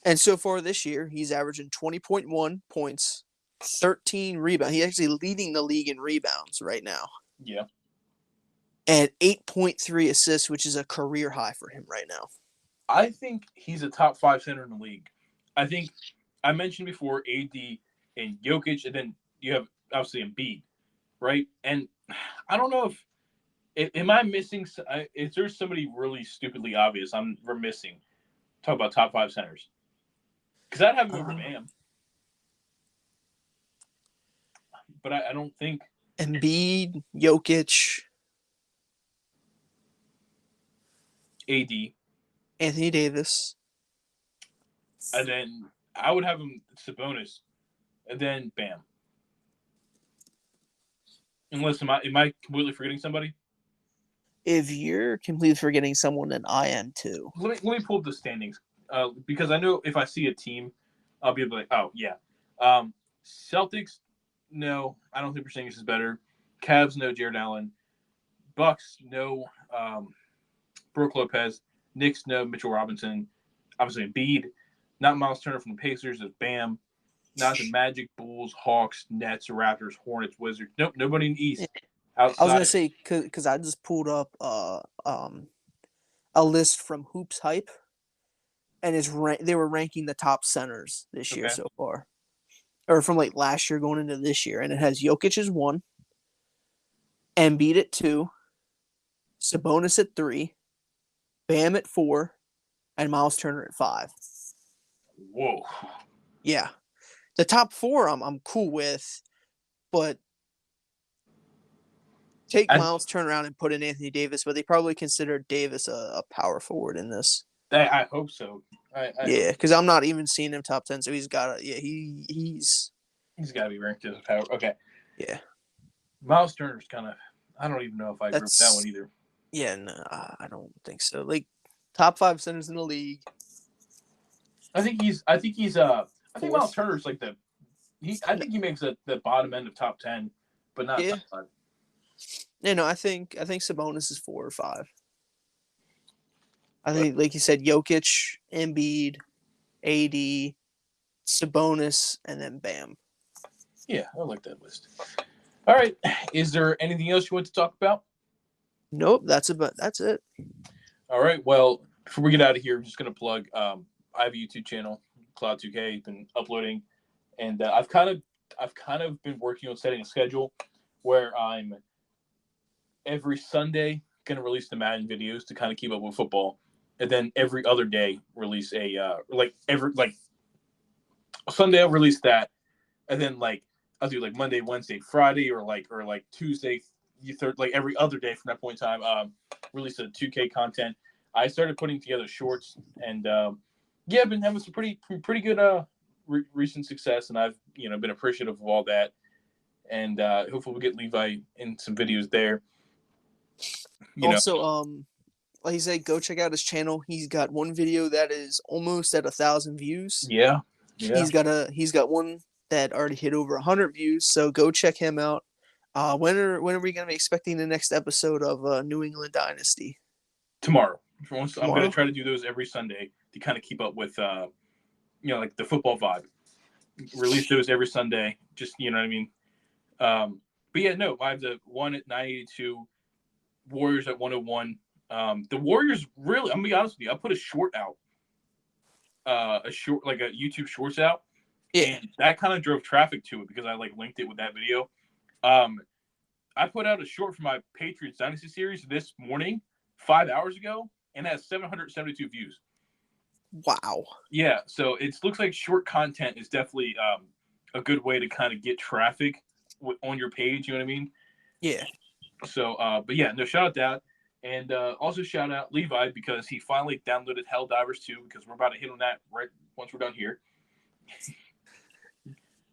And so far this year, he's averaging 20.1 points, 13 rebounds. He's actually leading the league in rebounds right now. Yeah. And 8.3 assists, which is a career high for him right now. I think he's a top 5 center in the league. I think I mentioned before AD and Jokic, and then you have obviously Embiid, right? And I don't know if am I missing? Is there somebody really stupidly obvious we're missing? Talk about top 5 centers, because I'd have him over Bam, but I don't think Embiid, Jokic, AD, Anthony Davis, and then I would have him Sabonis, and then Bam. Unless am I completely forgetting somebody? If you're completely forgetting someone, then I am too. Let me pull up the standings, because I know if I see a team, I'll be able to like, oh yeah, Celtics. No, I don't think Porzingis is better. Cavs, no Jared Allen. Bucks, no Brook Lopez. Knicks, no Mitchell Robinson. Obviously, Embiid. Not Miles Turner from the Pacers. It's Bam. Not the Magic, Bulls, Hawks, Nets, Raptors, Hornets, Wizards. Nope, nobody in the East. Outside. I was gonna say because I just pulled up a list from Hoops Hype, and they were ranking the top centers this year so far, or from like last year going into this year, and it has Jokic as 1, Embiid at 2, Sabonis at 3, Bam at 4, and Miles Turner at 5. Whoa. Yeah, the top 4 I'm cool with, but take Miles Turner out and put in Anthony Davis, but they probably consider Davis a power forward in this. I hope so. Yeah, because I'm not even seeing him top 10, so he's got to. Yeah, he's got to be ranked as a power. Okay. Yeah. Miles Turner's kind of. I don't even know if I agree with that one either. Yeah, no, I don't think so. Like top 5 centers in the league. I think Miles Turner's like I think he makes the bottom end of top 10, but not top 5. Yeah, no, I think Sabonis is 4 or 5. I think, like you said, Jokic, Embiid, AD, Sabonis, and then Bam. Yeah, I like that list. All right, is there anything else you want to talk about? Nope, that's it. All right, well, before we get out of here, I'm just gonna plug. I have a YouTube channel, Cloud2K, been uploading, and I've kind of been working on setting a schedule where I'm every Sunday gonna release the Madden videos to kind of keep up with football, and then every other day release Sunday I'll release that, and then I'll do Monday, Wednesday, Friday, or Tuesday, third, every other day from that point in time. Release a 2K content. I started putting together shorts, and yeah, I've been having some pretty good recent success, and I've been appreciative of all that, and hopefully we'll get Levi in some videos there. Also, like he said, go check out his channel. He's got one video that is almost at 1,000 views. Yeah. He's got one that already hit over 100 views. So go check him out. When are we gonna be expecting the next episode of New England Dynasty? Tomorrow. I'm Tomorrow? gonna try to do those every Sunday to kind of keep up with like the football vibe. Release those every Sunday. Just what I mean. But yeah, no, I have the one at 982, Warriors at 101. The Warriors really, I'm gonna be honest with you, I put a short out. A short, like a YouTube shorts out. Yeah. And that kind of drove traffic to it because I like linked it with that video. I put out a short for my Patriots Dynasty series this morning, 5 hours ago, and it has 772 views. Wow. Yeah, so it looks like short content is definitely a good way to kind of get traffic on your page. You know what I mean? Yeah. So, but yeah, no, shout out that. And also shout out Levi because he finally downloaded Helldivers 2 because we're about to hit on that right once we're done here.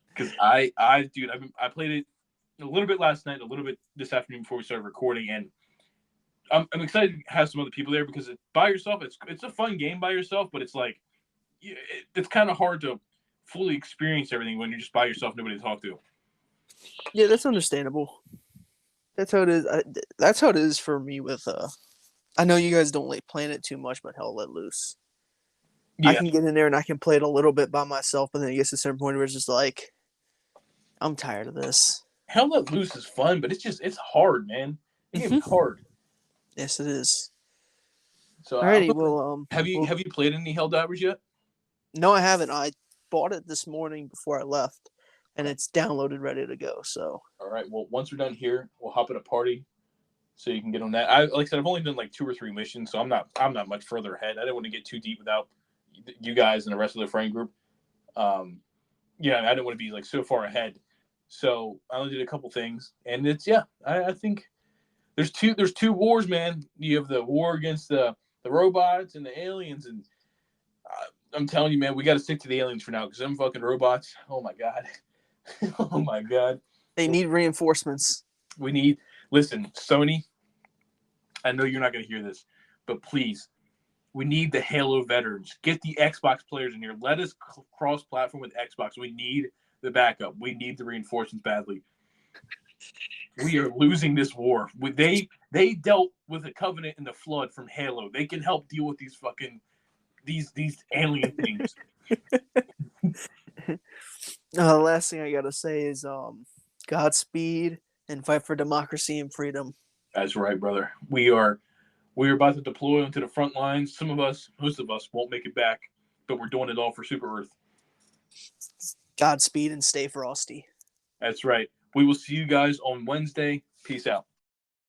Because I played it a little bit last night, a little bit this afternoon before we started recording, and I'm excited to have some other people there because by yourself, it's a fun game by yourself, but it's like it's kind of hard to fully experience everything when you're just by yourself, nobody to talk to. Yeah, that's understandable. That's how it is. That's how it is for me with I know you guys don't like playing it too much, but hell, let loose. Yeah. I can get in there and I can play it a little bit by myself, but then it gets to a certain point where it's just like, I'm tired of this. Hell Let Loose is fun, but it's hard, man. The game is hard. Yes, it is. So, alrighty, well, have you played any Helldivers yet? No, I haven't. I bought it this morning before I left, and it's downloaded, ready to go. So, all right. Well, once we're done here, we'll hop in a party, so you can get on that. Like I said, I've only done like 2 or 3 missions, so I'm not much further ahead. I didn't want to get too deep without you guys and the rest of the friend group. Yeah, I didn't want to be like so far ahead. So I only did a couple things, and I think there's two wars, man. You have the war against the robots and the aliens, and I'm telling you, man, we got to stick to the aliens for now because them fucking robots. Oh my god, oh my god. They need reinforcements. Listen, Sony. I know you're not going to hear this, but please, we need the Halo veterans. Get the Xbox players in here. Let us cross-platform with Xbox. We need the backup. We need the reinforcements badly. We are losing this war. They dealt with the Covenant and the Flood from Halo. They can help deal with these fucking these alien things. The last thing I gotta say is Godspeed and fight for democracy and freedom. That's right, brother. We are about to deploy onto the front lines. Most of us won't make it back, but we're doing it all for Super Earth. Godspeed and stay frosty. That's right. We will see you guys on Wednesday. Peace out.